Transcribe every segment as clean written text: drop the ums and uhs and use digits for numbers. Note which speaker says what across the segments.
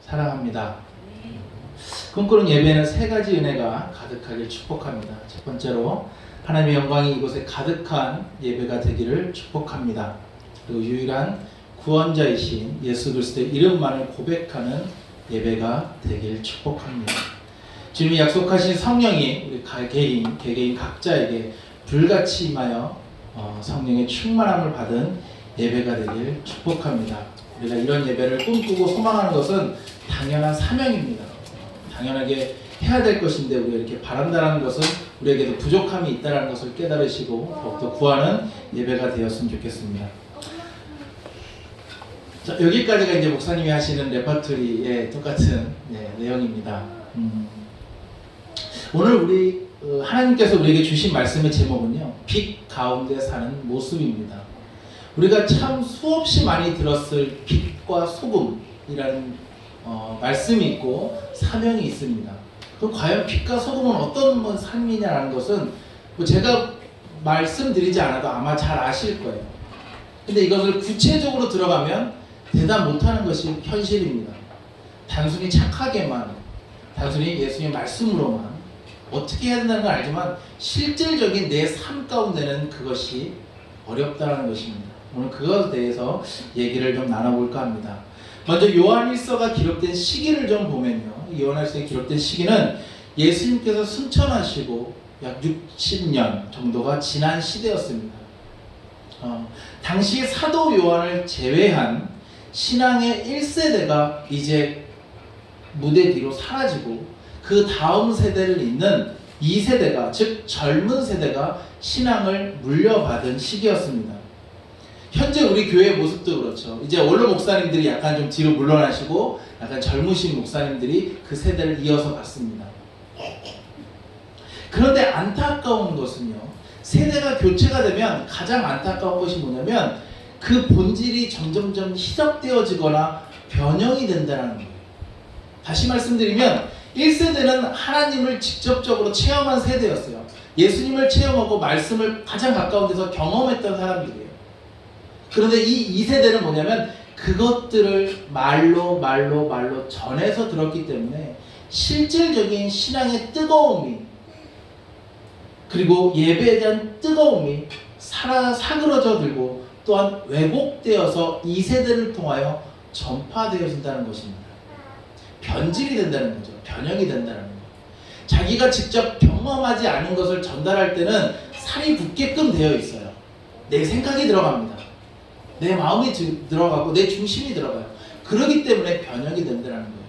Speaker 1: 사랑합니다. 꿈꾸는 예배는 세 가지 은혜가 가득하길 축복합니다. 첫 번째로 하나님의 영광이 이곳에 가득한 예배가 되기를 축복합니다. 그리고 유일한 구원자이신 예수 그리스도의 이름만을 고백하는 예배가 되길 축복합니다. 주님이 약속하신 성령이 우리 개개인 각자에게 불같이 임하여 성령의 충만함을 받은 예배가 되길 축복합니다. 우리가 이런 예배를 꿈꾸고 소망하는 것은 당연한 사명입니다. 당연하게 해야 될 것인데 우리가 이렇게 바란다는 것은 우리에게도 부족함이 있다는 것을 깨달으시고 더욱더 구하는 예배가 되었으면 좋겠습니다. 자, 여기까지가 이제 목사님이 하시는 레퍼토리의 똑같은 내용입니다. 오늘 우리 하나님께서 우리에게 주신 말씀의 제목은요, 빛 가운데 사는 모습입니다. 우리가 참 수없이 많이 들었을 빛과 소금이라는 말씀이 있고 사명이 있습니다. 그럼 과연 빛과 소금은 어떤 삶이냐라는 것은 제가 말씀드리지 않아도 아마 잘 아실 거예요. 근데 이것을 구체적으로 들어가면 대답 못하는 것이 현실입니다. 단순히 착하게만, 단순히 예수님의 말씀으로만 어떻게 해야 된다는 걸 알지만 실질적인 내 삶 가운데는 그것이 어렵다는 것입니다. 오늘 그것에 대해서 얘기를 좀 나눠볼까 합니다. 먼저 요한일서가 기록된 시기를 좀 보면요, 요한일서에 기록된 시기는 예수님께서 승천하시고 약 60년 정도가 지난 시대였습니다. 당시 사도 요한을 제외한 신앙의 1세대가 이제 무대 뒤로 사라지고 그 다음 세대를 잇는 2세대가, 즉 젊은 세대가 신앙을 물려받은 시기였습니다. 현재 우리 교회의 모습도 그렇죠. 이제 원로 목사님들이 약간 좀 뒤로 물러나시고 약간 젊으신 목사님들이 그 세대를 이어서 갔습니다. 그런데 안타까운 것은요, 세대가 교체가 되면 가장 안타까운 것이 뭐냐면 그 본질이 점점점 희석되어지거나 변형이 된다는 거예요. 다시 말씀드리면 1세대는 하나님을 직접적으로 체험한 세대였어요. 예수님을 체험하고 말씀을 가장 가까운 데서 경험했던 사람들이에요. 그런데 이 2세대는 뭐냐면 그것들을 말로 전해서 들었기 때문에 실질적인 신앙의 뜨거움이, 그리고 예배에 대한 뜨거움이 사그러져 들고 또한 왜곡되어서 2세대를 통하여 전파되어진다는 것입니다. 변질이 된다는 거죠. 변형이 된다는 거. 자기가 직접 경험하지 않은 것을 전달할 때는 살이 붙게끔 되어 있어요. 내 생각이 들어갑니다. 내 마음이 들어가고 내 중심이 들어가요. 그렇기 때문에 변형이 된다는 거예요.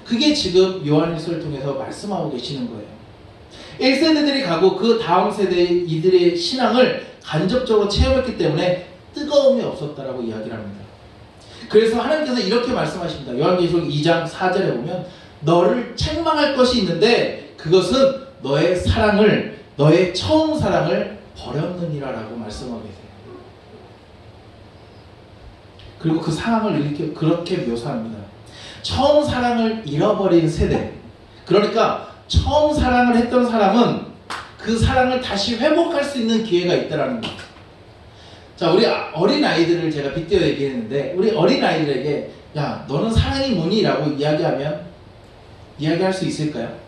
Speaker 1: 그게 지금 요한일서를 통해서 말씀하고 계시는 거예요. 1세대들이 가고 그 다음 세대의 이들의 신앙을 간접적으로 체험했기 때문에 뜨거움이 없었다라고 이야기를 합니다. 그래서 하나님께서 이렇게 말씀하십니다. 요한계시록 2장 4절에 보면 너를 책망할 것이 있는데 그것은 너의 사랑을, 너의 처음 사랑을 버렸느니라 라고 말씀하게 돼요. 그리고 그 상황을 이렇게 그렇게 묘사합니다. 처음 사랑을 잃어버린 세대, 그러니까 처음 사랑을 했던 사람은 그 사랑을 다시 회복할 수 있는 기회가 있다라는 거예요. 자, 우리 어린아이들을 제가 빗대어 얘기했는데 우리 어린아이들에게 야, 너는 사랑이 뭐니? 라고 이야기할 수 있을까요?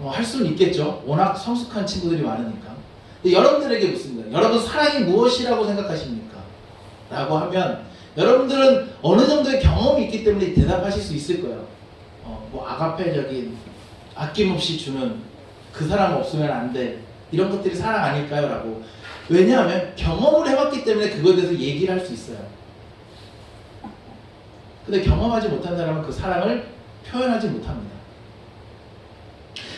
Speaker 1: 할 수는 있겠죠. 워낙 성숙한 친구들이 많으니까. 근데 여러분들에게 묻습니다. 여러분 사랑이 무엇이라고 생각하십니까? 라고 하면 여러분들은 어느 정도의 경험이 있기 때문에 대답하실 수 있을 거예요. 아가페적인 아낌없이 주는, 그 사람 없으면 안 돼, 이런 것들이 사랑 아닐까요? 라고. 왜냐하면 경험을 해봤기 때문에 그거에 대해서 얘기를 할 수 있어요. 근데 경험하지 못한 사람은 그 사랑을 표현하지 못합니다.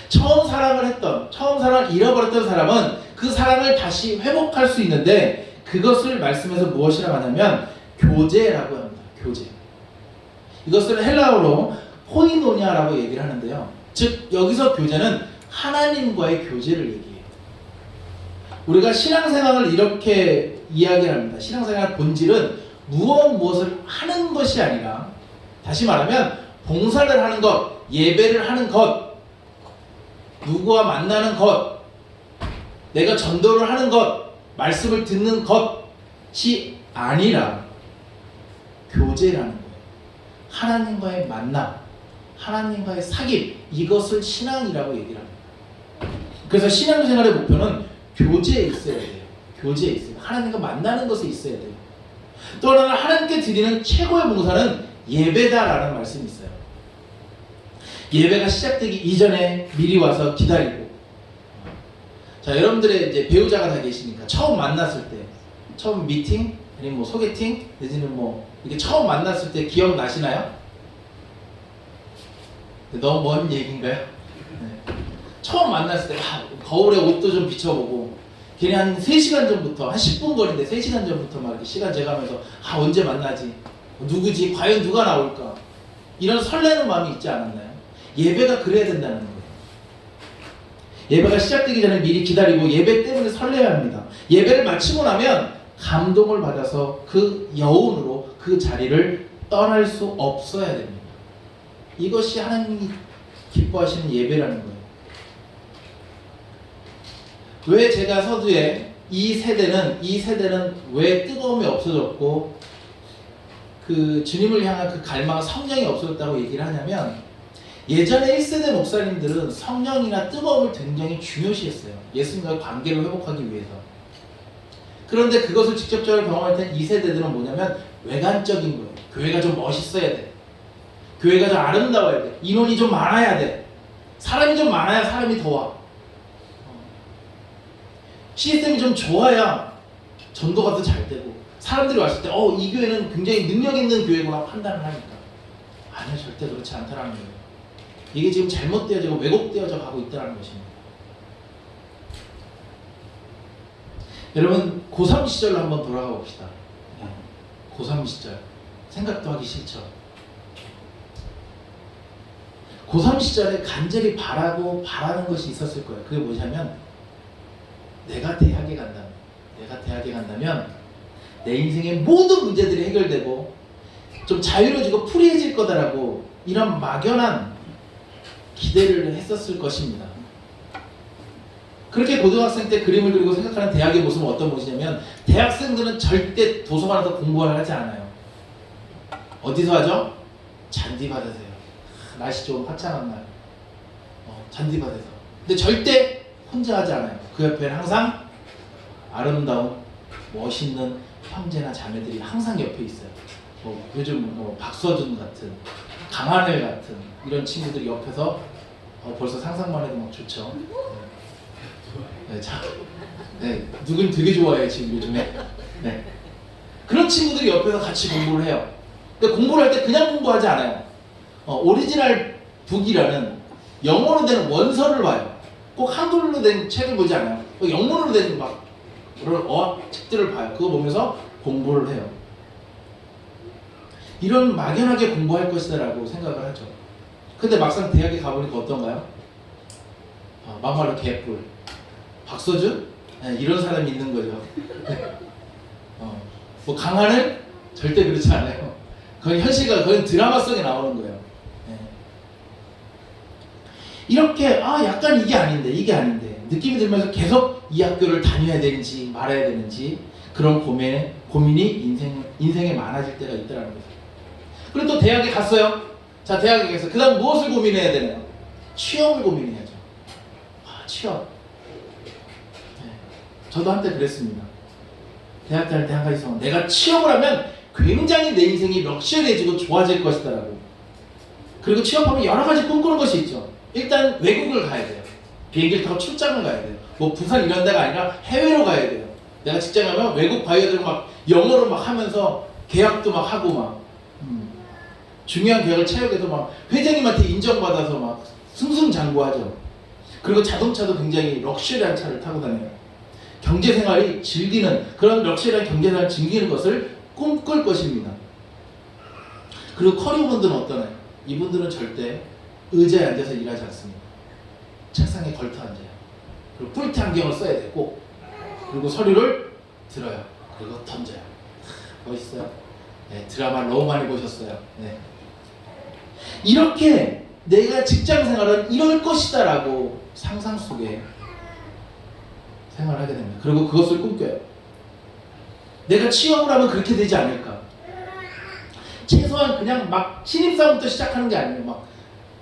Speaker 1: 처음 사랑을 잃어버렸던 사람은 그 사랑을 다시 회복할 수 있는데 그것을 말씀에서 무엇이라고 하냐면 교제라고 합니다. 교제. 이것을 헬라어로 포이노니아라고 얘기를 하는데요. 즉 여기서 교제는 하나님과의 교제를 얘기해요. 우리가 신앙생활을 이렇게 이야기합니다. 신앙생활 본질은 무엇을 하는 것이 아니라, 다시 말하면 봉사를 하는 것, 예배를 하는 것, 누구와 만나는 것, 내가 전도를 하는 것, 말씀을 듣는 것이 아니라 교제라는 거예요. 하나님과의 만남, 하나님과의 사귐, 이것을 신앙이라고 얘기를 합니다. 그래서 신앙생활의 목표는 교제에 있어야 돼요. 교제에 있어요. 하나님과 만나는 것에 있어야 돼요. 또 하나는 하나님께 드리는 최고의 봉사는 예배다라는 말씀이 있어요. 예배가 시작되기 이전에 미리 와서 기다리고. 자, 여러분들의 이제 배우자가 다 계시니까 처음 만났을 때, 처음 미팅, 아니면 뭐 소개팅, 내지는 뭐 이렇게 처음 만났을 때 기억나시나요? 너무 먼 얘기인가요? 네. 처음 만났을 때 거울에 옷도 좀 비춰보고 괜히 한 3시간 전부터, 한 10분 거리인데 3시간 전부터 막 이렇게 시간 재가면서 언제 만나지? 누구지? 과연 누가 나올까? 이런 설레는 마음이 있지 않았나요? 예배가 그래야 된다는 거예요. 예배가 시작되기 전에 미리 기다리고 예배 때문에 설레야 합니다. 예배를 마치고 나면 감동을 받아서 그 여운으로 그 자리를 떠날 수 없어야 됩니다. 이것이 하나님이 기뻐하시는 예배라는 거예요. 왜 제가 서두에 이 세대는 왜 뜨거움이 없어졌고 그 주님을 향한 그 갈망, 성령이 없어졌다고 얘기를 하냐면, 예전에 1세대 목사님들은 성령이나 뜨거움을 굉장히 중요시했어요. 예수님과의 관계를 회복하기 위해서. 그런데 그것을 직접적으로 경험할 때 2세대들은 뭐냐면 외관적인 거예요. 교회가 좀 멋있어야 돼. 교회가 좀 아름다워야 돼. 인원이 좀 많아야 돼. 사람이 좀 많아야 사람이 더 와. 시스템이 좀 좋아야 전도가 더 잘 되고, 사람들이 왔을 때 이 교회는 굉장히 능력 있는 교회구나 판단을 하니까. 아니요, 절대 그렇지 않다라는 거예요. 이게 지금 잘못되어지고 왜곡되어져 가고 있다는 것입니다. 여러분, 고3 시절로 한번 돌아가 봅시다. 고3 시절 생각도 하기 싫죠. 고3 시절에 간절히 바라는 것이 있었을 거예요. 그게 뭐냐면, 내가 대학에 간다면 내 인생의 모든 문제들이 해결되고 좀 자유로워지고 프리해질 거다라고, 이런 막연한 기대를 했었을 것입니다. 그렇게 고등학생 때 그림을 그리고 생각하는 대학의 모습은 어떤 모습이냐면, 대학생들은 절대 도서관에서 공부를 하지 않아요. 어디서 하죠? 잔디밭에서요. 날씨 좋은 화창한 날, 잔디밭에서. 근데 절대 혼자 하지 않아요. 그 옆에는 항상 아름다운 멋있는 형제나 자매들이 항상 옆에 있어요. 요즘 박서준 같은, 강하늘 같은 이런 친구들이 옆에서 벌써 상상만 해도 막 좋죠. 네, 누군 되게 좋아해요 지금 요즘에. 네. 그런 친구들이 옆에서 같이 공부를 해요. 근데 공부를 할 때 그냥 공부하지 않아요. 오리지널 북이라는 영어로 된 원서를 봐요. 꼭 한글로 된 책을 보지 않아요. 영문으로 된 막 그런 책들을 봐요. 그거 보면서 공부를 해요. 이런 막연하게 공부할 것이다라고 생각을 하죠. 근데 막상 대학에 가보니까 어떤가요? 막말로 개뿔, 박서준? 네, 이런 사람이 있는 거죠. 뭐 강하늘? 절대 그렇지 않아요. 거의 현실과 거의 드라마 속에 나오는 거예요. 네. 이렇게 약간 이게 아닌데 느낌이 들면서 계속 이 학교를 다녀야 되는지 말아야 되는지 그런 고민이 인생에 많아질 때가 있더라는 거죠. 그리고 또 대학에 갔어요. 자, 대학에 가서 그 다음 무엇을 고민해야 되나요? 취업을 고민해야죠. 취업. 네. 저도 한때 그랬습니다. 대학 다닐 때 한 가지 생각, 내가 취업을 하면 굉장히 내 인생이 럭셔리해지고 좋아질 것이다라고. 그리고 취업하면 여러 가지 꿈꾸는 것이 있죠. 일단 외국을 가야 돼요. 비행기를 타고 출장을 가야 돼요. 뭐 부산 이런 데가 아니라 해외로 가야 돼요. 내가 직장 가면 외국 바이어들 막 영어로 막 하면서 계약도 막 하고 막 중요한 계약을 체결해서 막 회장님한테 인정받아서 막 승승장구하죠. 그리고 자동차도 굉장히 럭셔리한 차를 타고 다녀요. 경제생활이 즐기는, 그런 럭셔리한 경제생활을 즐기는 것을 꿈꿀 것입니다. 그리고 커리어분들은 어떠나요? 이분들은 절대 의자에 앉아서 일하지 않습니다. 책상에 걸터 앉아요. 그리고 뿔테 안경을 써야 되고, 그리고 서류를 들어요. 그리고 던져요. 멋있어요. 네, 드라마 너무 많이 보셨어요. 네. 이렇게 내가 직장생활은 이럴 것이다 라고 상상 속에 생활을 하게 됩니다. 그리고 그것을 꿈꿔요. 내가 취업을 하면 그렇게 되지 않을까. 최소한 그냥 막 신입사원부터 시작하는 게 아니에요. 막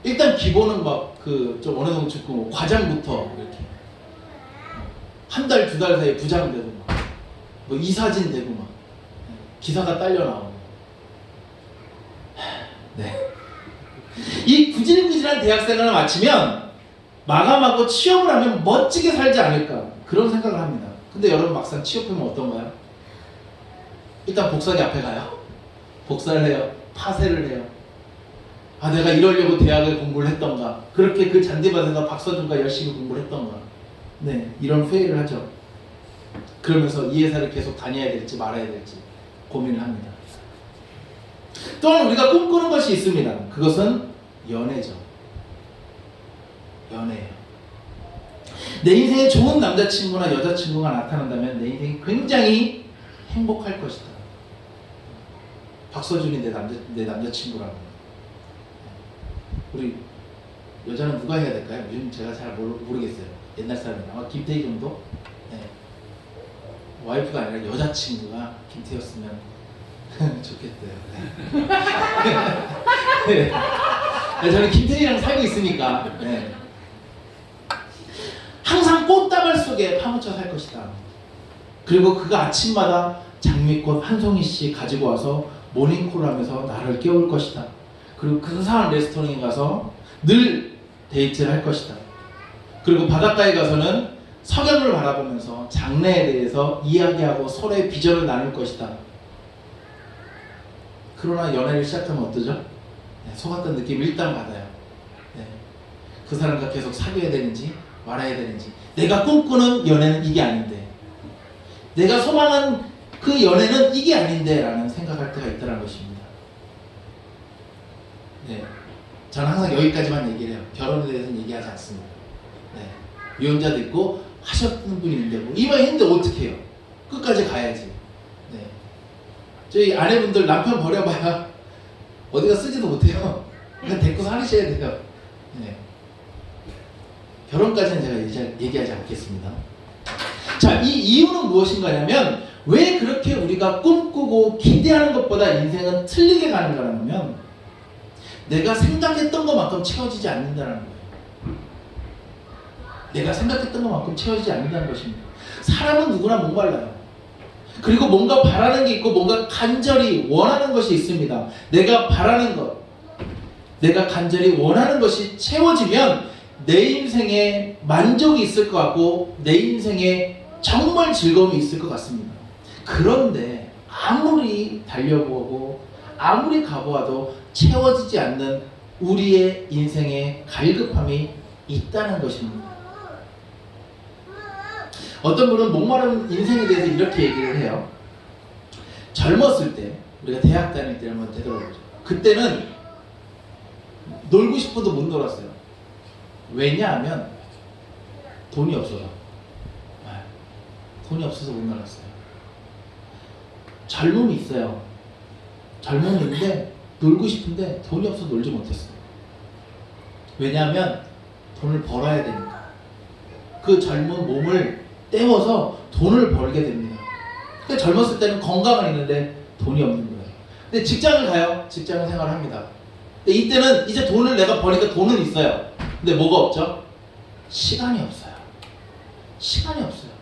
Speaker 1: 일단 기본은 막 그 좀 어느 정도 듣고 뭐 과장부터 이렇게 한 달, 두 달 사이에 부장 되고 막 뭐 이사진 되고 막 기사가 딸려 나오고. 네. 이 구질구질한 대학생활을 마치면 마감하고 취업을 하면 멋지게 살지 않을까 그런 생각을 합니다. 근데 여러분 막상 취업하면 어떤가요? 일단 복사기 앞에 가요. 복사를 해요. 파쇄를 해요. 아, 내가 이러려고 대학을 공부를 했던가, 그렇게 그 잔디밭에서 박서준과 열심히 공부를 했던가, 네, 이런 후회를 하죠. 그러면서 이 회사를 계속 다녀야 될지 말아야 될지 고민을 합니다. 또한 우리가 꿈꾸는 것이 있습니다. 그것은 연애죠. 연애예요. 내 인생에 좋은 남자친구나 여자친구가 나타난다면 내 인생이 굉장히 행복할 것이다. 박서준이 내 남자친구라고. 우리 여자는 누가 해야 될까요? 요즘 제가 잘 모르겠어요. 옛날 사람이 아마 김태희 정도? 네. 와이프가 아니라 여자친구가 김태희였으면 좋겠대요. 네. 네. 저는 김태희랑 살고 있으니까. 네. 항상 꽃다발 속에 파묻혀 살 것이다. 그리고 그가 아침마다 장미꽃 한 송이씩 가지고 와서 모닝콜을 하면서 나를 깨울 것이다. 그리고 근사한 레스토랑에 가서 늘 데이트를 할 것이다. 그리고 바닷가에 가서는 석양을 바라보면서 장래에 대해서 이야기하고 서로의 비전을 나눌 것이다. 그러나 연애를 시작하면 어떠죠? 네, 속았던 느낌 일단 받아요. 네. 그 사람과 계속 사귀어야 되는지 말아야 되는지, 내가 꿈꾸는 연애는 이게 아닌데, 내가 소망한 그 연애는 이게 아닌데 라는 생각할 때가 있다는 것입니다. 네, 저는 항상 여기까지만 얘기를 해요. 결혼에 대해서는 얘기하지 않습니다. 네, 미혼자도 있고 하셨던 분이 있는데 뭐 이만 했는데 어떻게 해요? 끝까지 가야지. 네, 저희 아내분들 남편 버려봐야 어디가 쓰지도 못해요. 그냥 데리고 살으셔야 돼요. 네, 결혼까지는 제가 얘기하지 않겠습니다. 자, 이 이유는 무엇인가냐면, 왜 그렇게 우리가 꿈꾸고 기대하는 것보다 인생은 틀리게 가는가 하면, 내가 생각했던 것만큼 채워지지 않는다는 거예요. 내가 생각했던 것만큼 채워지지 않는다는 것입니다. 사람은 누구나 목말라요. 그리고 뭔가 바라는 게 있고 뭔가 간절히 원하는 것이 있습니다. 내가 바라는 것, 내가 간절히 원하는 것이 채워지면 내 인생에 만족이 있을 것 같고 내 인생에 정말 즐거움이 있을 것 같습니다. 그런데 아무리 달려보고 아무리 가보아도 채워지지 않는 우리의 인생에 갈급함이 있다는 것입니다. 어떤 분은 목마른 인생에 대해서 이렇게 얘기를 해요. 젊었을 때, 우리가 대학 다닐 때 한번 되돌아보죠. 그때는 놀고 싶어도 못 놀았어요. 왜냐하면 돈이 없어서. 돈이 없어서 못 놀았어요. 젊음이 있어요. 젊음이 있는데 놀고 싶은데 돈이 없어서 놀지 못했어요. 왜냐하면 돈을 벌어야 되니까. 그 젊은 몸을 때워서 돈을 벌게 됩니다. 그러니까 젊었을 때는 건강은 있는데 돈이 없는 거예요. 근데 직장을 가요. 직장 생활을 합니다. 근데 이때는 이제 돈을 내가 버니까 돈은 있어요. 근데 뭐가 없죠? 시간이 없어요. 시간이 없어요.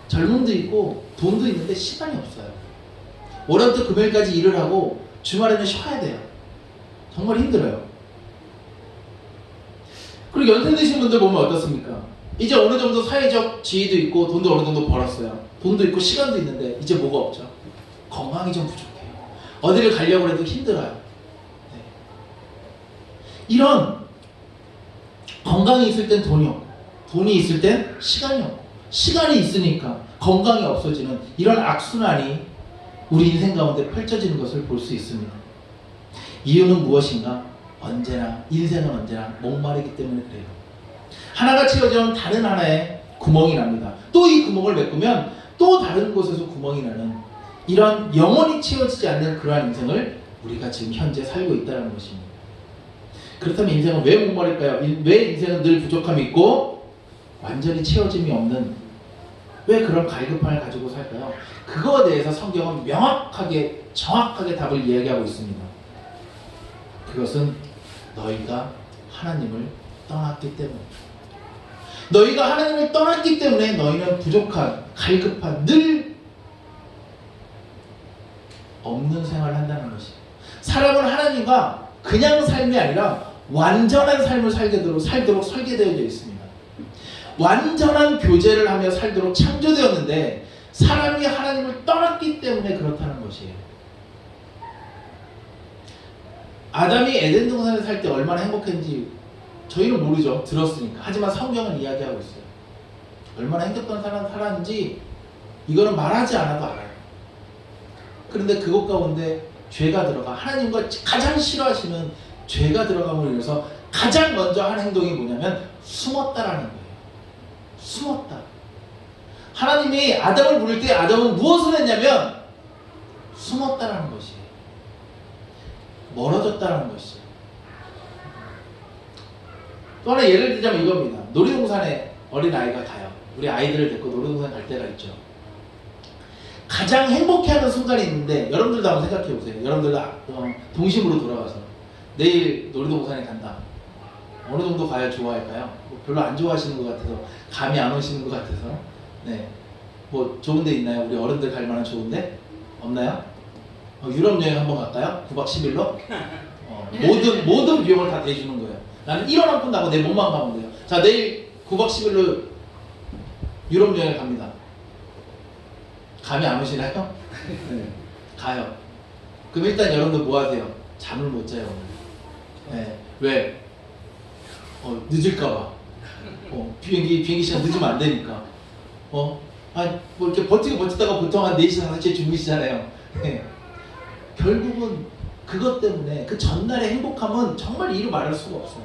Speaker 1: 젊음도 있고 돈도 있는데 시간이 없어요. 월요일부터 금요일까지 일을 하고 주말에는 쉬어야 돼요. 정말 힘들어요. 그리고 연세 드신 분들 보면 어떻습니까? 이제 어느 정도 사회적 지위도 있고 돈도 어느 정도 벌었어요. 돈도 있고 시간도 있는데 이제 뭐가 없죠? 건강이 좀 부족해요. 어디를 가려고 해도 힘들어요. 네. 이런 건강이 있을 땐 돈이 없고 돈이 있을 땐 시간이 없고 시간이 있으니까 건강이 없어지는 이런 악순환이 우리 인생 가운데 펼쳐지는 것을 볼 수 있습니다. 이유는 무엇인가? 인생은 언제나 목마르기 때문에 그래요. 하나가 채워지면 다른 하나에 구멍이 납니다. 또 이 구멍을 메꾸면 또 다른 곳에서 구멍이 나는 이런 영원히 채워지지 않는 그러한 인생을 우리가 지금 현재 살고 있다는 것입니다. 그렇다면 인생은 왜 목마를까요? 왜 인생은 늘 부족함이 있고 완전히 채워짐이 없는, 왜 그런 갈급함을 가지고 살까요? 그거에 대해서 성경은 명확하게 정확하게 답을 이야기하고 있습니다. 그것은 너희가 하나님을 떠났기 때문에. 너희가 하나님을 떠났기 때문에 너희는 부족한, 갈급한, 늘 없는 생활을 한다는 것이. 사람은 하나님과 그냥 삶이 아니라 완전한 삶을 살도록 설계되어져 있습니다. 완전한 교제를 하며 살도록 창조되었는데 사람이 하나님을 떠났기 때문에 그렇다는 것이에요. 아담이 에덴 동산에 살 때 얼마나 행복했는지 저희는 모르죠. 들었으니까. 하지만 성경은 이야기하고 있어요. 얼마나 행복한 삶을 살았는지 이거는 말하지 않아도 알아요. 그런데 그것 가운데 죄가 들어가 하나님과 가장 싫어하시는 죄가 들어감으로 인해서 가장 먼저 한 행동이 뭐냐면 숨었다라는 거예요. 숨었다. 하나님이 아담을 부를 때 아담은 무엇을 했냐면 숨었다라는 것이에요. 멀어졌다라는 것이에요. 또 하나 예를 들자면 이겁니다. 놀이동산에 어린아이가 가요. 우리 아이들을 데리고 놀이동산 갈 때가 있죠. 가장 행복해하는 순간이 있는데 여러분들도 한번 생각해보세요. 여러분들도 동심으로 돌아가서 내일 놀이동산에 간다. 어느 정도 가야 좋아할까요? 뭐 별로 안 좋아하시는 것 같아서 감이 안 오시는 것 같아서 네. 뭐 좋은 데 있나요? 우리 어른들 갈 만한 좋은 데? 없나요? 유럽 여행 한번 갈까요? 9박 10일로? 모든 비용을 다 대주는 거예요. 나는 1원 한 푼 나고 내 몸만 가면 돼요. 자, 내일 9박 10일로 유럽 여행 갑니다. 감이 안 오시나요? 네. 가요. 그럼 일단 여러분들 뭐 하세요? 잠을 못 자요. 네. 왜? 늦을까봐. 비행기 시간 늦으면 안 되니까. 뭐 이렇게 버티다가 보통 한 4시, 5시에 주무시잖아요. 네. 결국은 그것 때문에 그 전날의 행복함은 정말 이루 말할 수가 없어요.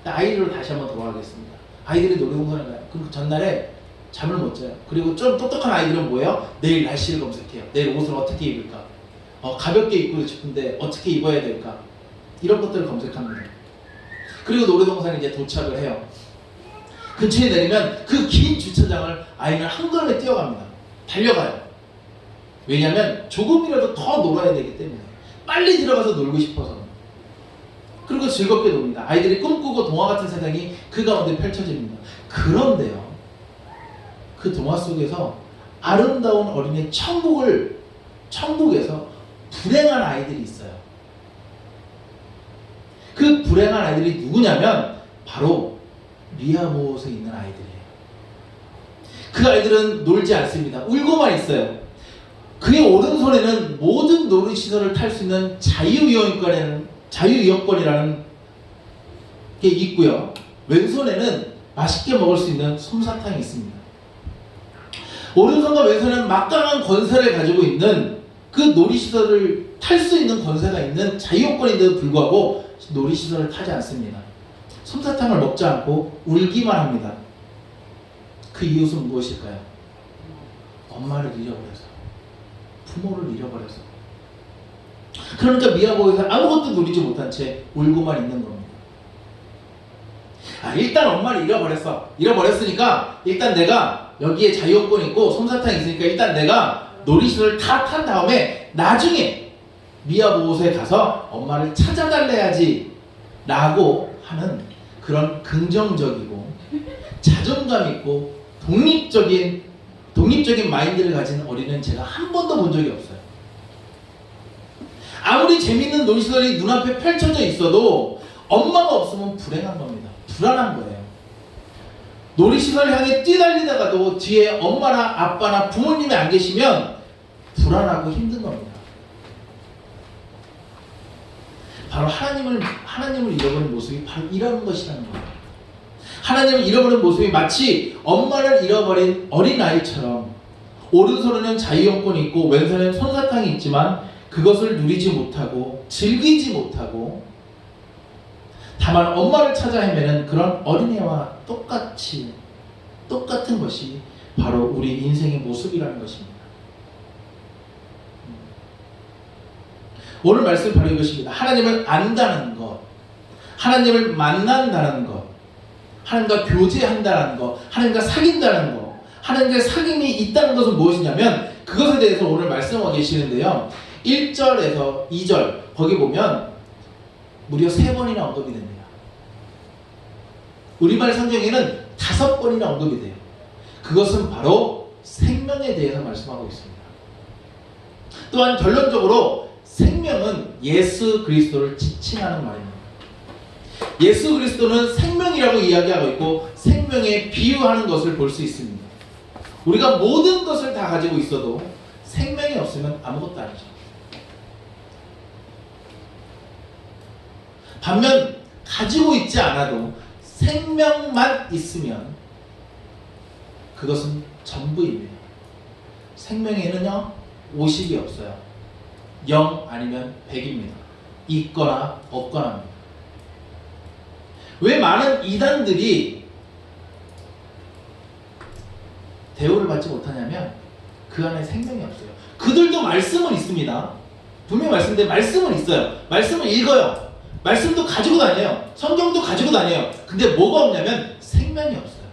Speaker 1: 아이들로 다시 한번 돌아가겠습니다. 아이들이 놀이동산에 가요. 그럼 그 전날에 잠을 못 자요. 그리고 좀 똑똑한 아이들은 뭐예요? 내일 날씨를 검색해요. 내일 옷을 어떻게 입을까? 가볍게 입고 싶은데 어떻게 입어야 될까? 이런 것들을 검색합니다. 그리고 놀이동산에 이제 도착을 해요. 근처에 내리면 그 긴 주차장을 아이는 한 걸음에 뛰어갑니다. 달려가요. 왜냐하면 조금이라도 더 놀아야 되기 때문에. 빨리 들어가서 놀고 싶어서. 그리고 즐겁게 놉니다. 아이들이 꿈꾸고 동화 같은 세상이 그 가운데 펼쳐집니다. 그런데요, 그 동화 속에서 아름다운 어린이 천국에서 불행한 아이들이 있어요. 그 불행한 아이들이 누구냐면 바로 리아못에 있는 아이들이에요. 그 아이들은 놀지 않습니다. 울고만 있어요. 그의 오른손에는 모든 놀이시설을 탈 수 있는 자유이용권이라는 게 있고요. 왼손에는 맛있게 먹을 수 있는 솜사탕이 있습니다. 오른손과 왼손은 막강한 권세를 가지고 있는 그 놀이시설을 탈 수 있는 권세가 있는 자유용권인데도 불구하고 놀이시설을 타지 않습니다. 솜사탕을 먹지 않고 울기만 합니다. 그 이유는 무엇일까요? 엄마를 잃어버려서, 부모를 잃어버려서. 그러니까 미아보에서 아무것도 누리지 못한 채 울고만 있는 겁니다. 일단 엄마를 잃어버렸으니까 일단 내가 여기에 자유용권이 있고 솜사탕이 있으니까 일단 내가 놀이시설을 다 탄 다음에 나중에 미아보옷에 가서 엄마를 찾아달래야지 라고 하는 그런 긍정적이고 자존감 있고 독립적인 마인드를 가진 어린이는 제가 한 번도 본 적이 없어요. 아무리 재밌는 놀이시설이 눈앞에 펼쳐져 있어도 엄마가 없으면 불행한 겁니다. 불안한 거예요. 놀이시설 향해 뛰달리다가도 뒤에 엄마나 아빠나 부모님이 안 계시면 불안하고 힘든 겁니다. 바로 하나님을 잃어버린 모습이 바로 이런 것이라는 거예요. 하나님을 잃어버린 모습이 마치 엄마를 잃어버린 어린아이처럼 오른손에는 자유용권이 있고 왼손에는 솜사탕이 있지만 그것을 누리지 못하고 즐기지 못하고 다만 엄마를 찾아 헤매는 그런 어린애와 똑같은 것이 바로 우리 인생의 모습이라는 것입니다. 오늘 말씀 바로 이것입니다. 하나님을 안다는 것, 하나님을 만난다는 것, 하나님과 교제한다는 것, 하나님과 사귄다는 것, 하나님과 사귐이 있다는 것은 무엇이냐면 그것에 대해서 오늘 말씀하고 계시는데요. 1절에서 2절 거기 보면 무려 3번이나 언급이 됩니다. 우리말 성경에는 5번이나 언급이 돼요. 그것은 바로 생명에 대해서 말씀하고 있습니다. 또한 결론적으로 생명은 예수 그리스도를 지칭하는 말입니다. 예수 그리스도는 생명이라고 이야기하고 있고 생명에 비유하는 것을 볼 수 있습니다. 우리가 모든 것을 다 가지고 있어도 생명이 없으면 아무것도 아니죠. 반면 가지고 있지 않아도 생명만 있으면 그것은 전부입니다. 생명에는요 50이 없어요. 0 아니면 100입니다. 있거나 없거나입니다. 왜 많은 이단들이 대우를 받지 못하냐면 그 안에 생명이 없어요. 그들도 말씀은 있습니다. 분명히 말씀인데 말씀은 있어요. 말씀을 읽어요. 말씀도 가지고 다녀요. 성경도 가지고 다녀요. 근데 뭐가 없냐면 생명이 없어요.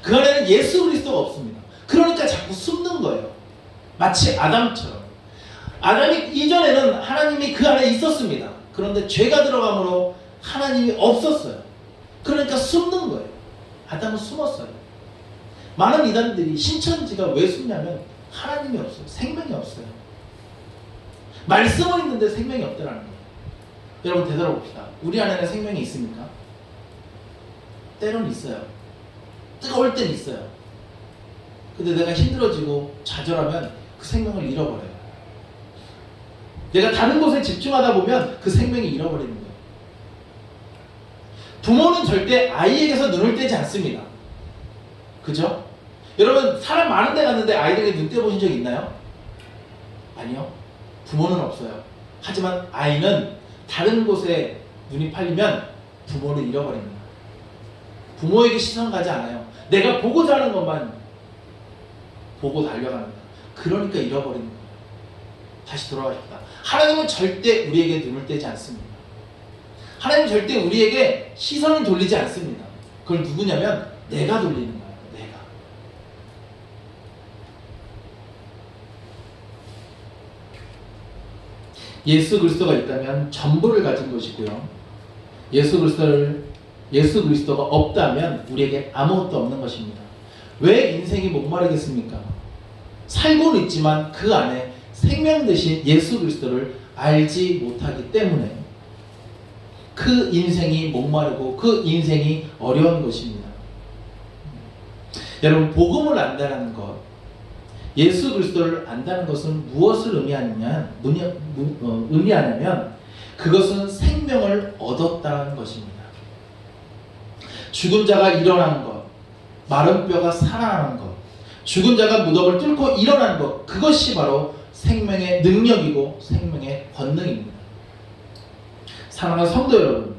Speaker 1: 그 안에는 예수 그리스도가 없습니다. 그러니까 자꾸 숨는 거예요. 마치 아담처럼. 아담이 이전에는 하나님이 그 안에 있었습니다. 그런데 죄가 들어감으로 하나님이 없었어요. 그러니까 숨는 거예요. 아담은 숨었어요. 많은 이단들이 신천지가 왜 숨냐면 하나님이 없어요. 생명이 없어요. 말씀은 있는데 생명이 없다라는 거예요. 여러분 되돌아봅시다. 우리 안에는 생명이 있습니까? 때로는 있어요. 뜨거울 땐 있어요. 근데 내가 힘들어지고 좌절하면 그 생명을 잃어버려요. 내가 다른 곳에 집중하다 보면 그 생명이 잃어버리는 거예요. 부모는 절대 아이에게서 눈을 떼지 않습니다. 그죠? 여러분 사람 많은 데 갔는데 아이들에게 눈 떼보신 적 있나요? 아니요. 부모는 없어요. 하지만 아이는 다른 곳에 눈이 팔리면 부모를 잃어버립니다. 부모에게 시선 가지 않아요. 내가 보고자 하는 것만 보고 달려갑니다. 그러니까 잃어버리는 거예요. 다시 돌아가십시다. 하나님은 절대 우리에게 눈을 떼지 않습니다. 하나님은 절대 우리에게 시선을 돌리지 않습니다. 그걸 누구냐면 내가 돌리는 거예요. 내가. 예수 그리스도가 있다면 전부를 가진 것이고요. 예수 그리스도가 없다면 우리에게 아무것도 없는 것입니다. 왜 인생이 목마르겠습니까? 살고는 있지만 그 안에 생명 대신 예수 그리스도를 알지 못하기 때문에 그 인생이 목마르고 그 인생이 어려운 것입니다. 여러분 복음을 안다는 것, 예수 그리스도를 안다는 것은 무엇을 의미하냐면 그것은 생명을 얻었다는 것입니다. 죽은 자가 일어나는 것, 마른 뼈가 살아나는 것, 죽은 자가 무덤을 뚫고 일어나는 것, 그것이 바로 생명의 능력이고 생명의 권능입니다. 사랑하는 성도 여러분,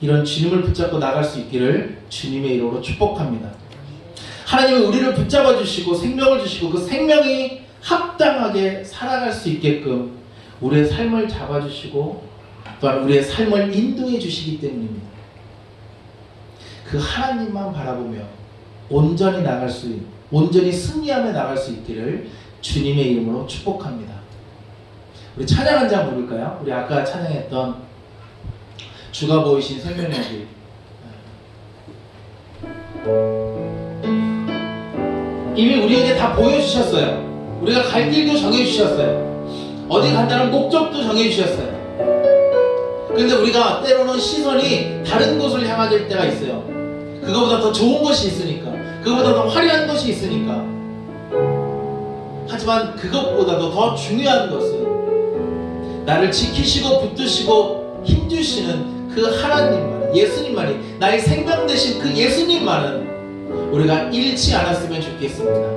Speaker 1: 이런 주님을 붙잡고 나갈 수 있기를 주님의 이름으로 축복합니다. 하나님은 우리를 붙잡아 주시고 생명을 주시고 그 생명이 합당하게 살아갈 수 있게끔 우리의 삶을 잡아주시고 또한 우리의 삶을 인도해 주시기 때문입니다. 그 하나님만 바라보며 온전히 승리하며 나갈 수 있기를 주님의 이름으로 축복합니다. 우리 찬양 한 장 부를까요? 우리 아까 찬양했던 주가 보이신 생명의 길. 이미 우리에게 다 보여주셨어요. 우리가 갈 길도 정해주셨어요. 어디 간다는 목적도 정해주셨어요. 그런데 우리가 때로는 시선이 다른 곳을 향하게 될 때가 있어요. 그거보다 더 좋은 것이 있으니까, 그거보다 더 화려한 것이 있으니까. 하지만 그것보다도 더 중요한 것은 나를 지키시고 붙드시고 힘주시는 그 하나님만, 예수님만이, 나의 생명 되신 그 예수님만은 우리가 잃지 않았으면 좋겠습니다.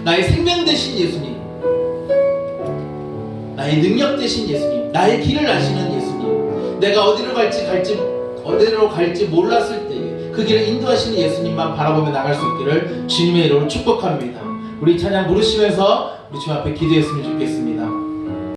Speaker 1: 나의 생명 되신 예수님, 나의 능력 되신 예수님, 나의 길을 아시는 예수님, 내가 어디로 갈지 몰랐을 때에 그 길을 인도하시는 예수님만 바라보며 나갈 수 있기를 주님의 이름으로 축복합니다. 우리 찬양 부르시면서 우리 주님 앞에 기도했으면 좋겠습니다.